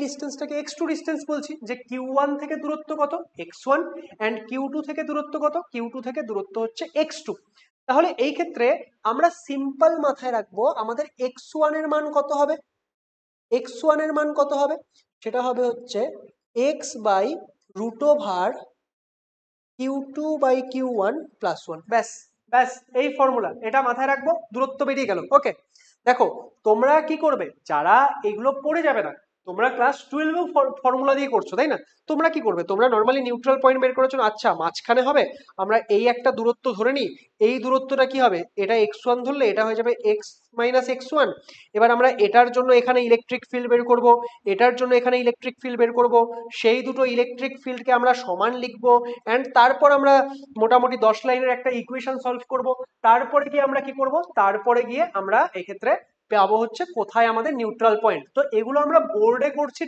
ডিস্টেন্সটাকে x2 distance বলছি, যে q1 থেকে দূরত্ব কত x1 এন্ড q2 থেকে দূরত্ব কত, q2 থেকে দূরত্ব হচ্ছে x2। তাহলে এই ক্ষেত্রে আমরা সিম্পল মাথায় রাখবো আমাদের x1 এর মান কত হবে, x1 এর মান কত হবে, সেটা হবে হচ্ছে x by root over q2 by q1 plus 1। ব্যাস ব্যাস, এই ফর্মুলা, এটা মাথায় রাখবো, দূরত্ব বেরিয়ে গেল। ওকে, দেখো তোমরা কি করবে, যারা এগুলো পড়ে যাবে না, তোমরা ক্লাস 12 ফর্মুলা দিয়ে করছো তাই না, তোমরা কি করবে, তোমরা নর্মালি নিউট্রাল পয়েন্ট বের করেছো, আচ্ছা মাঝখানে হবে, আমরা এই একটা দূরত্ব ধরে নিই, এই দূরত্বটা কি হবে, এটা x1 ধরলে এটা হয়ে যাবে x মাইনাস x1। এবার আমরা এটার জন্য এখানে ইলেকট্রিক ফিল্ড বের করব, এটার জন্য এখানে ইলেকট্রিক ফিল্ড বের করব, সেই দুটো ইলেকট্রিক ফিল্ডকে আমরা সমান লিখবো, এন্ড তারপর আমরা মোটামুটি 10 লাইনের একটা ইকুয়েশন সলভ করব। তারপরে গিয়ে আমরা কি করব, তারপরে গিয়ে আমরা এক্ষেত্রে পাবো হচ্ছে কোথায় আমাদের নিউট্রাল পয়েন্ট। তো এগুলো আমরা বোর্ডে করছি